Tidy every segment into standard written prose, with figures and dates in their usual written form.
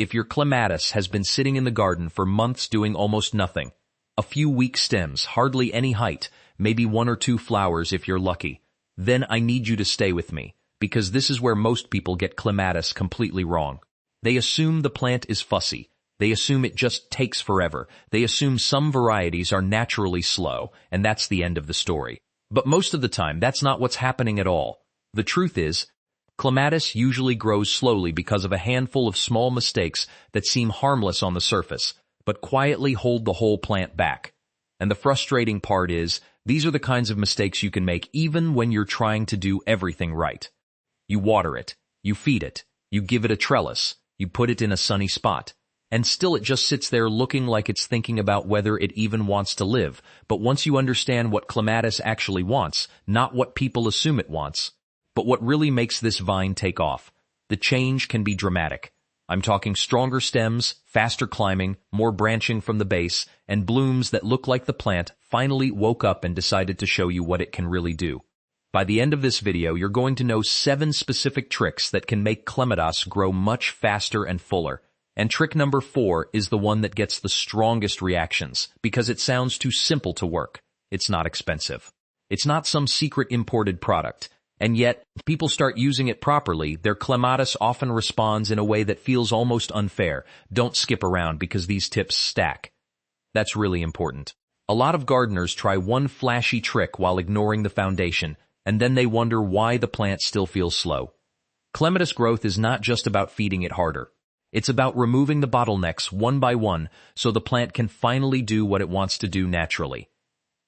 If your clematis has been sitting in the garden for months doing almost nothing, a few weak stems, hardly any height, maybe one or two flowers if you're lucky, then I need you to stay with me, because this is where most people get clematis completely wrong. They assume the plant is fussy. They assume it just takes forever. They assume some varieties are naturally slow, and that's the end of the story. But most of the time, that's not what's happening at all. The truth is, clematis usually grows slowly because of a handful of small mistakes that seem harmless on the surface, but quietly hold the whole plant back. And the frustrating part is, these are the kinds of mistakes you can make even when you're trying to do everything right. You water it, you feed it, you give it a trellis, you put it in a sunny spot, and still it just sits there looking like it's thinking about whether it even wants to live. But once you understand what clematis actually wants, not what people assume it wants, but what really makes this vine take off, the change can be dramatic. I'm talking stronger stems, faster climbing, more branching from the base, and blooms that look like the plant finally woke up and decided to show you what it can really do. By the end of this video, you're going to know 7 specific tricks that can make clematis grow much faster and fuller. And trick number 4 is the one that gets the strongest reactions, because it sounds too simple to work. It's not expensive. It's not some secret imported product. And yet, if people start using it properly, their clematis often responds in a way that feels almost unfair. Don't skip around because these tips stack. That's really important. A lot of gardeners try one flashy trick while ignoring the foundation, and then they wonder why the plant still feels slow. Clematis growth is not just about feeding it harder. It's about removing the bottlenecks one by one so the plant can finally do what it wants to do naturally.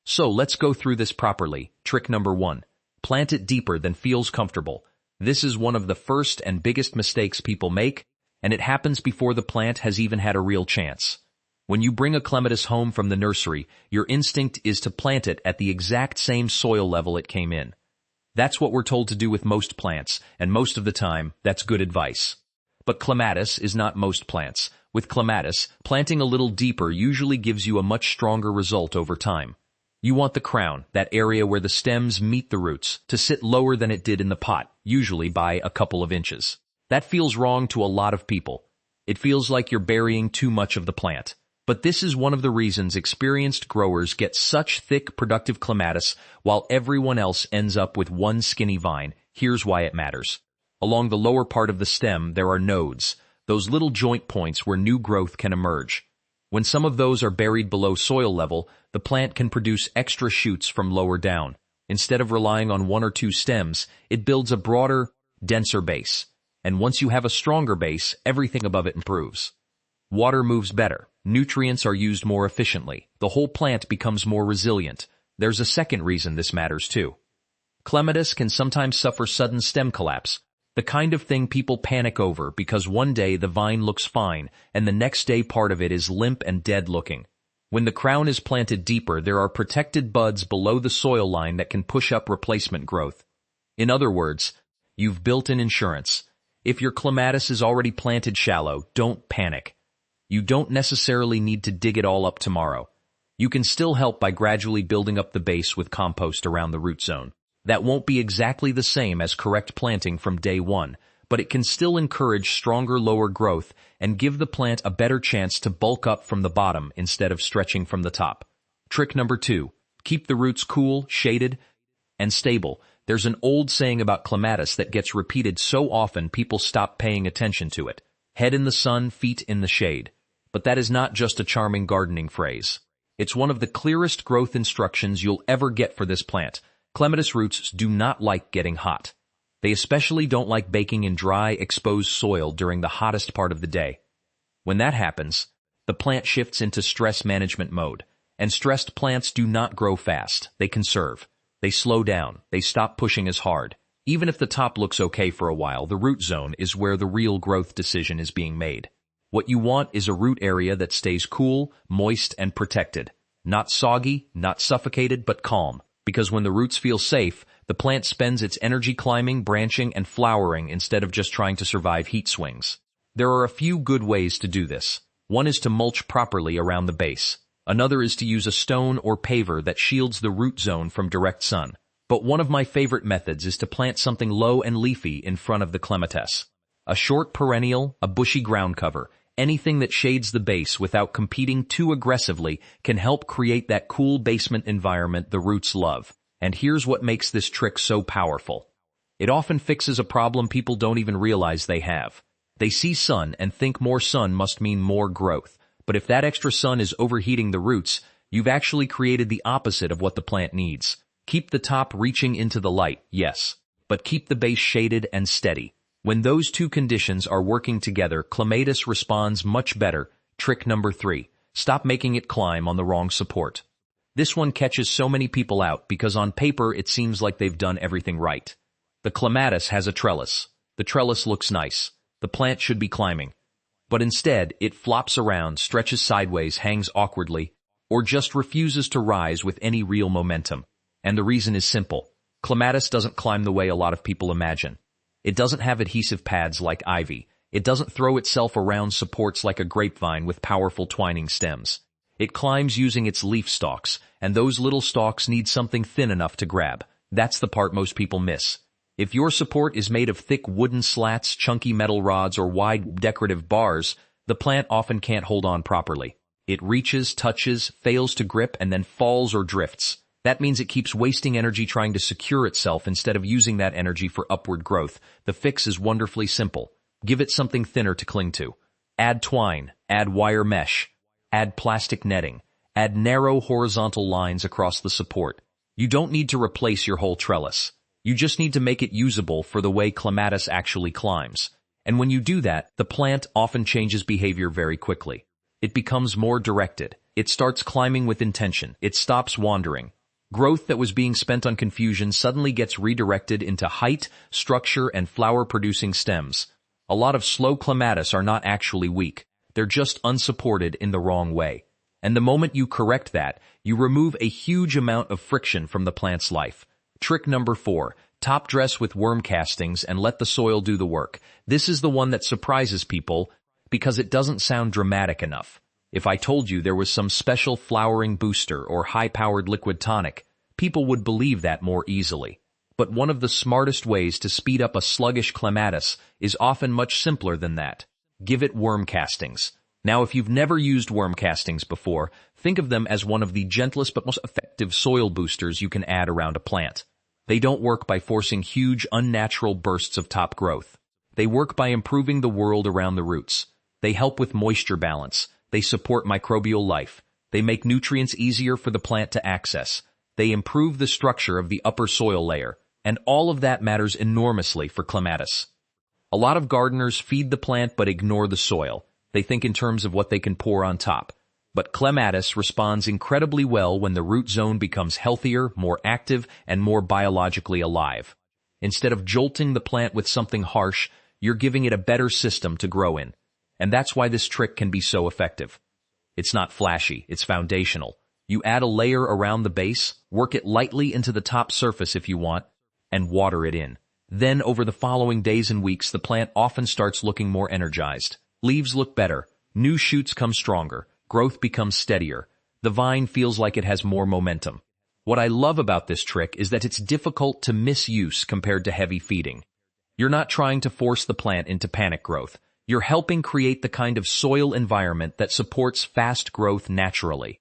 So let's go through this properly. Trick number 1. Plant it deeper than feels comfortable. This is one of the first and biggest mistakes people make, and it happens before the plant has even had a real chance. When you bring a clematis home from the nursery, your instinct is to plant it at the exact same soil level it came in. That's what we're told to do with most plants, and most of the time, that's good advice. But clematis is not most plants. With clematis, planting a little deeper usually gives you a much stronger result over time. You want the crown, that area where the stems meet the roots, to sit lower than it did in the pot, usually by a couple of inches. That feels wrong to a lot of people. It feels like you're burying too much of the plant. But this is one of the reasons experienced growers get such thick, productive clematis while everyone else ends up with one skinny vine. Here's why it matters. Along the lower part of the stem, there are nodes, those little joint points where new growth can emerge. When some of those are buried below soil level, the plant can produce extra shoots from lower down. Instead of relying on 1 or 2 stems, it builds a broader, denser base. And once you have a stronger base, everything above it improves. Water moves better. Nutrients are used more efficiently. The whole plant becomes more resilient. There's a second reason this matters too. Clematis can sometimes suffer sudden stem collapse. The kind of thing people panic over because one day the vine looks fine and the next day part of it is limp and dead looking. When the crown is planted deeper, there are protected buds below the soil line that can push up replacement growth. In other words, you've built in insurance. If your clematis is already planted shallow, don't panic. You don't necessarily need to dig it all up tomorrow. You can still help by gradually building up the base with compost around the root zone. That won't be exactly the same as correct planting from day 1, but it can still encourage stronger lower growth and give the plant a better chance to bulk up from the bottom instead of stretching from the top. Trick number 2. Keep the roots cool, shaded, and stable. There's an old saying about clematis that gets repeated so often people stop paying attention to it. Head in the sun, feet in the shade. But that is not just a charming gardening phrase. It's one of the clearest growth instructions you'll ever get for this plant. Clematis roots do not like getting hot. They especially don't like baking in dry, exposed soil during the hottest part of the day. When that happens, the plant shifts into stress management mode. And stressed plants do not grow fast. They conserve. They slow down. They stop pushing as hard. Even if the top looks okay for a while, the root zone is where the real growth decision is being made. What you want is a root area that stays cool, moist, and protected. Not soggy, not suffocated, but calm. Because when the roots feel safe, the plant spends its energy climbing, branching, and flowering instead of just trying to survive heat swings. There are a few good ways to do this. One is to mulch properly around the base. Another is to use a stone or paver that shields the root zone from direct sun. But one of my favorite methods is to plant something low and leafy in front of the clematis. A short perennial, a bushy ground cover, Anything that shades the base without competing too aggressively can help create that cool basement environment the roots love. And here's what makes this trick so powerful. It often fixes a problem people don't even realize they have. They see sun and think more sun must mean more growth. But if that extra sun is overheating the roots, you've actually created the opposite of what the plant needs. Keep the top reaching into the light, yes, but keep the base shaded and steady. When those two conditions are working together, Clematis responds much better. Trick number 3. Stop making it climb on the wrong support. This one catches so many people out because on paper it seems like they've done everything right. The Clematis has a trellis. The trellis looks nice. The plant should be climbing. But instead, it flops around, stretches sideways, hangs awkwardly, or just refuses to rise with any real momentum. And the reason is simple. Clematis doesn't climb the way a lot of people imagine. It doesn't have adhesive pads like ivy. It doesn't throw itself around supports like a grapevine with powerful twining stems. It climbs using its leaf stalks, and those little stalks need something thin enough to grab. That's the part most people miss. If your support is made of thick wooden slats, chunky metal rods, or wide decorative bars, the plant often can't hold on properly. It reaches, touches, fails to grip, and then falls or drifts. That means it keeps wasting energy trying to secure itself instead of using that energy for upward growth. The fix is wonderfully simple. Give it something thinner to cling to. Add twine, add wire mesh, add plastic netting, add narrow horizontal lines across the support. You don't need to replace your whole trellis. You just need to make it usable for the way Clematis actually climbs. And when you do that, the plant often changes behavior very quickly. It becomes more directed. It starts climbing with intention. It stops wandering. Growth that was being spent on confusion suddenly gets redirected into height, structure, and flower-producing stems. A lot of slow Clematis are not actually weak. They're just unsupported in the wrong way. And the moment you correct that, you remove a huge amount of friction from the plant's life. Trick number 4. Top dress with worm castings and let the soil do the work. This is the one that surprises people because it doesn't sound dramatic enough. If I told you there was some special flowering booster or high-powered liquid tonic, people would believe that more easily. But one of the smartest ways to speed up a sluggish Clematis is often much simpler than that. Give it worm castings. Now, if you've never used worm castings before, think of them as one of the gentlest but most effective soil boosters you can add around a plant. They don't work by forcing huge, unnatural bursts of top growth. They work by improving the world around the roots. They help with moisture balance. They support microbial life. They make nutrients easier for the plant to access. They improve the structure of the upper soil layer. And all of that matters enormously for Clematis. A lot of gardeners feed the plant but ignore the soil. They think in terms of what they can pour on top. But Clematis responds incredibly well when the root zone becomes healthier, more active, and more biologically alive. Instead of jolting the plant with something harsh, you're giving it a better system to grow in. And that's why this trick can be so effective. It's not flashy, it's foundational. You add a layer around the base, work it lightly into the top surface if you want, and water it in. Then over the following days and weeks, the plant often starts looking more energized. Leaves look better, new shoots come stronger, growth becomes steadier. The vine feels like it has more momentum. What I love about this trick is that it's difficult to misuse compared to heavy feeding. You're not trying to force the plant into panic growth. You're helping create the kind of soil environment that supports fast growth naturally.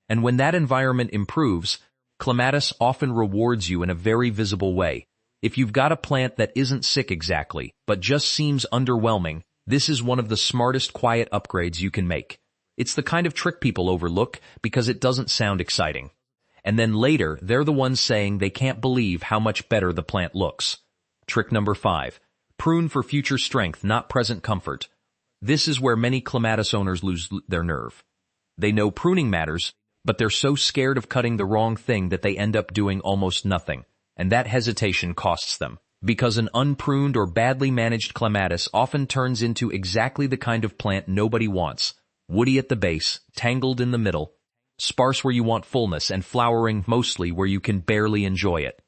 And when that environment improves, Clematis often rewards you in a very visible way. If you've got a plant that isn't sick exactly, but just seems underwhelming, this is one of the smartest quiet upgrades you can make. It's the kind of trick people overlook because it doesn't sound exciting. And then later, they're the ones saying they can't believe how much better the plant looks. Trick number 5. Prune for future strength, not present comfort. This is where many Clematis owners lose their nerve. They know pruning matters, but they're so scared of cutting the wrong thing that they end up doing almost nothing. And that hesitation costs them. Because an unpruned or badly managed Clematis often turns into exactly the kind of plant nobody wants. Woody at the base, tangled in the middle, sparse where you want fullness, and flowering mostly where you can barely enjoy it.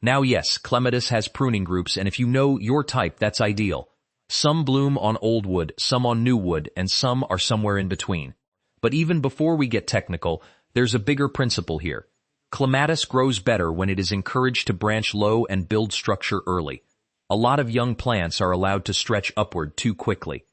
Now yes, Clematis has pruning groups, and if you know your type, that's ideal. Some bloom on old wood, some on new wood, and some are somewhere in between. But even before we get technical, there's a bigger principle here. Clematis grows better when it is encouraged to branch low and build structure early. A lot of young plants are allowed to stretch upward too quickly.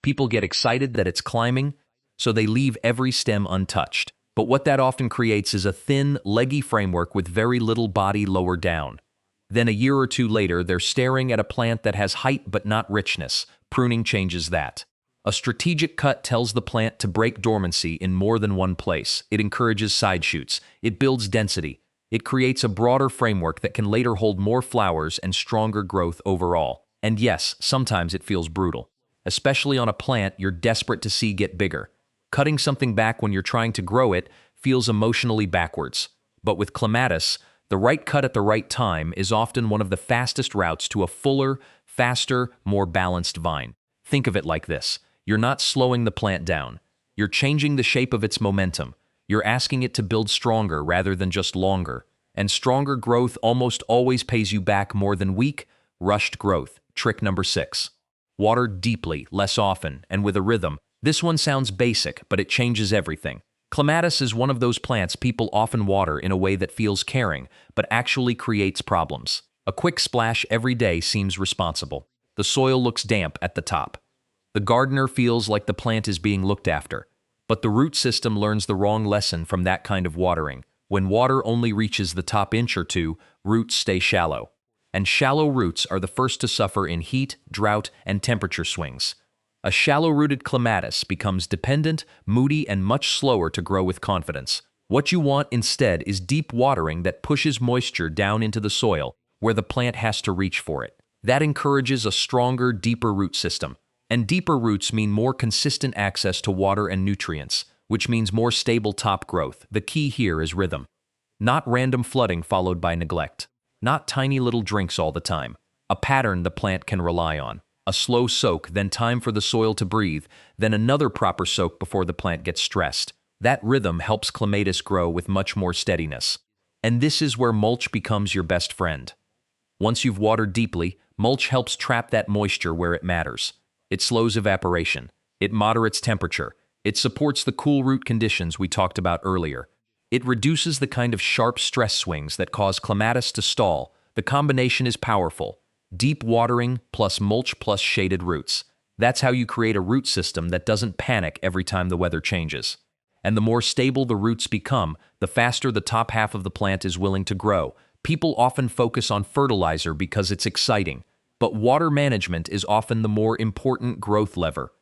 People get excited that it's climbing, so they leave every stem untouched. But what that often creates is a thin, leggy framework with very little body lower down. Then a year or two later, they're staring at a plant that has height but not richness. Pruning changes that. A strategic cut tells the plant to break dormancy in more than one place. It encourages side shoots. It builds density. It creates a broader framework that can later hold more flowers and stronger growth overall. And yes, sometimes it feels brutal, especially on a plant you're desperate to see get bigger. Cutting something back when you're trying to grow it feels emotionally backwards. But with Clematis, the right cut at the right time is often one of the fastest routes to a fuller, faster, more balanced vine. Think of it like this. You're not slowing the plant down. You're changing the shape of its momentum. You're asking it to build stronger rather than just longer. And stronger growth almost always pays you back more than weak, rushed growth. Trick number 6. Water deeply, less often, and with a rhythm. This one sounds basic, but it changes everything. Clematis is one of those plants people often water in a way that feels caring, but actually creates problems. A quick splash every day seems responsible. The soil looks damp at the top. The gardener feels like the plant is being looked after. But the root system learns the wrong lesson from that kind of watering. When water only reaches the top inch or two, roots stay shallow. And shallow roots are the first to suffer in heat, drought, and temperature swings. A shallow-rooted clematis becomes dependent, moody, and much slower to grow with confidence. What you want instead is deep watering that pushes moisture down into the soil, where the plant has to reach for it. That encourages a stronger, deeper root system. And deeper roots mean more consistent access to water and nutrients, which means more stable top growth. The key here is rhythm. Not random flooding followed by neglect. Not tiny little drinks all the time. A pattern the plant can rely on. A slow soak, then time for the soil to breathe, then another proper soak before the plant gets stressed. That rhythm helps Clematis grow with much more steadiness. And this is where mulch becomes your best friend. Once you've watered deeply, mulch helps trap that moisture where it matters. It slows evaporation. It moderates temperature. It supports the cool root conditions we talked about earlier. It reduces the kind of sharp stress swings that cause Clematis to stall. The combination is powerful. Deep watering plus mulch plus shaded roots. That's how you create a root system that doesn't panic every time the weather changes. And the more stable the roots become, the faster the top half of the plant is willing to grow. People often focus on fertilizer because it's exciting, but water management is often the more important growth lever.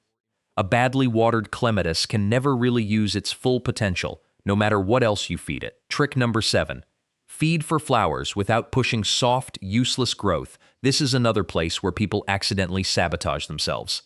A badly watered clematis can never really use its full potential, no matter what else you feed it. Trick number 7. Feed for flowers without pushing soft, useless growth. This is another place where people accidentally sabotage themselves.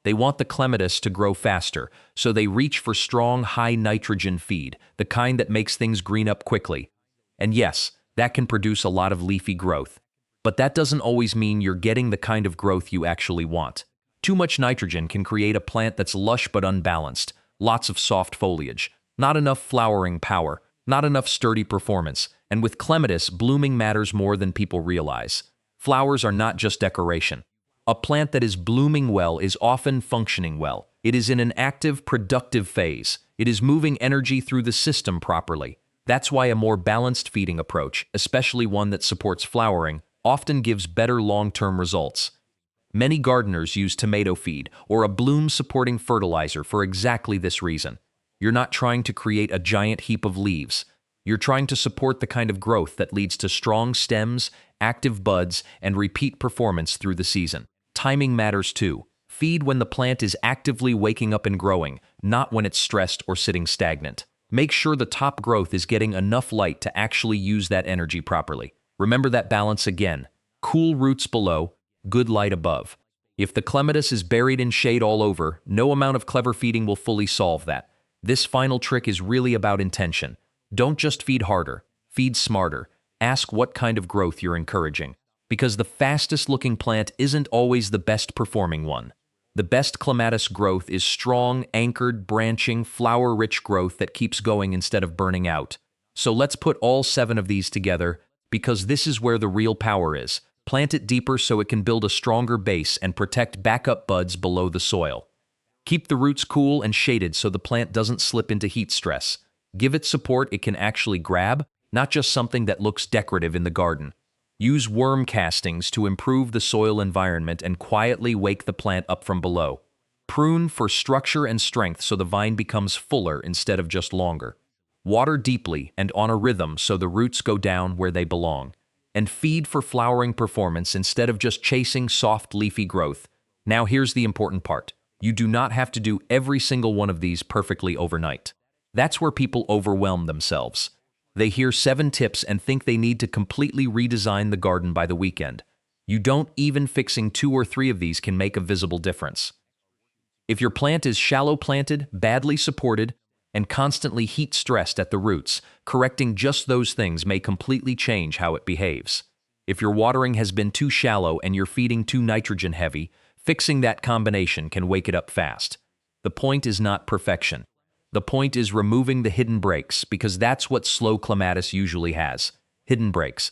They want the clematis to grow faster, so they reach for strong, high-nitrogen feed, the kind that makes things green up quickly. And yes, that can produce a lot of leafy growth. But that doesn't always mean you're getting the kind of growth you actually want. Too much nitrogen can create a plant that's lush but unbalanced, lots of soft foliage, not enough flowering power, not enough sturdy performance, and with clematis, blooming matters more than people realize. Flowers are not just decoration. A plant that is blooming well is often functioning well. It is in an active, productive phase. It is moving energy through the system properly. That's why a more balanced feeding approach, especially one that supports flowering, often gives better long-term results. Many gardeners use tomato feed or a bloom-supporting fertilizer for exactly this reason. You're not trying to create a giant heap of leaves. You're trying to support the kind of growth that leads to strong stems, active buds, and repeat performance through the season. Timing matters too. Feed when the plant is actively waking up and growing, not when it's stressed or sitting stagnant. Make sure the top growth is getting enough light to actually use that energy properly. Remember that balance again. Cool roots below, good light above. If the clematis is buried in shade all over, no amount of clever feeding will fully solve that. This final trick is really about intention. Don't just feed harder, feed smarter. Ask what kind of growth you're encouraging. Because the fastest-looking plant isn't always the best-performing one. The best clematis growth is strong, anchored, branching, flower-rich growth that keeps going instead of burning out. So let's put all 7 of these together, because this is where the real power is. Plant it deeper so it can build a stronger base and protect backup buds below the soil. Keep the roots cool and shaded so the plant doesn't slip into heat stress. Give it support it can actually grab, not just something that looks decorative in the garden. Use worm castings to improve the soil environment and quietly wake the plant up from below. Prune for structure and strength so the vine becomes fuller instead of just longer. Water deeply and on a rhythm so the roots go down where they belong. And feed for flowering performance instead of just chasing soft leafy growth. Now here's the important part. You do not have to do every single one of these perfectly overnight. That's where people overwhelm themselves. They hear 7 tips and think they need to completely redesign the garden by the weekend. You don't. Even fixing 2 or 3 of these can make a visible difference. If your plant is shallow planted, badly supported, and constantly heat stressed at the roots, correcting just those things may completely change how it behaves. If your watering has been too shallow and you're feeding too nitrogen heavy, fixing that combination can wake it up fast. The point is not perfection. The point is removing the hidden breaks, because that's what slow clematis usually has. Hidden breaks.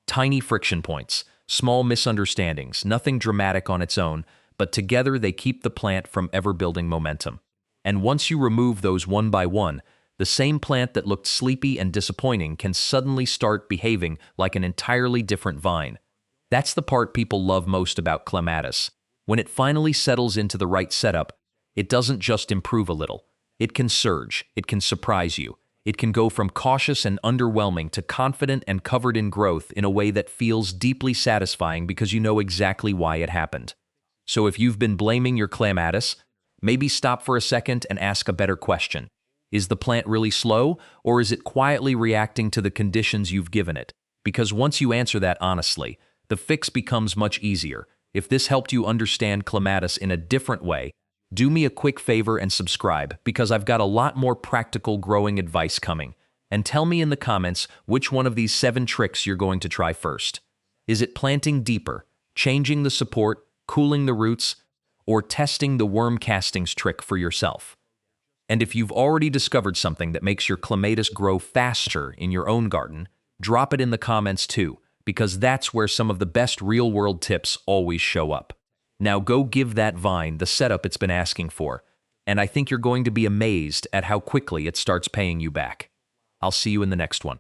Tiny friction points, small misunderstandings, nothing dramatic on its own, but together they keep the plant from ever building momentum. And once you remove those one by one, the same plant that looked sleepy and disappointing can suddenly start behaving like an entirely different vine. That's the part people love most about clematis. When it finally settles into the right setup, it doesn't just improve a little. It can surge, it can surprise you. It can go from cautious and underwhelming to confident and covered in growth in a way that feels deeply satisfying because you know exactly why it happened. So if you've been blaming your clematis, maybe stop for a second and ask a better question. Is the plant really slow, or is it quietly reacting to the conditions you've given it? Because once you answer that honestly, the fix becomes much easier. If this helped you understand clematis in a different way, do me a quick favor and subscribe, because I've got a lot more practical growing advice coming. And tell me in the comments which one of these 7 tricks you're going to try first. Is it planting deeper, changing the support, cooling the roots, or testing the worm castings trick for yourself? And if you've already discovered something that makes your clematis grow faster in your own garden, drop it in the comments too, because that's where some of the best real-world tips always show up. Now go give that vine the setup it's been asking for, and I think you're going to be amazed at how quickly it starts paying you back. I'll see you in the next one.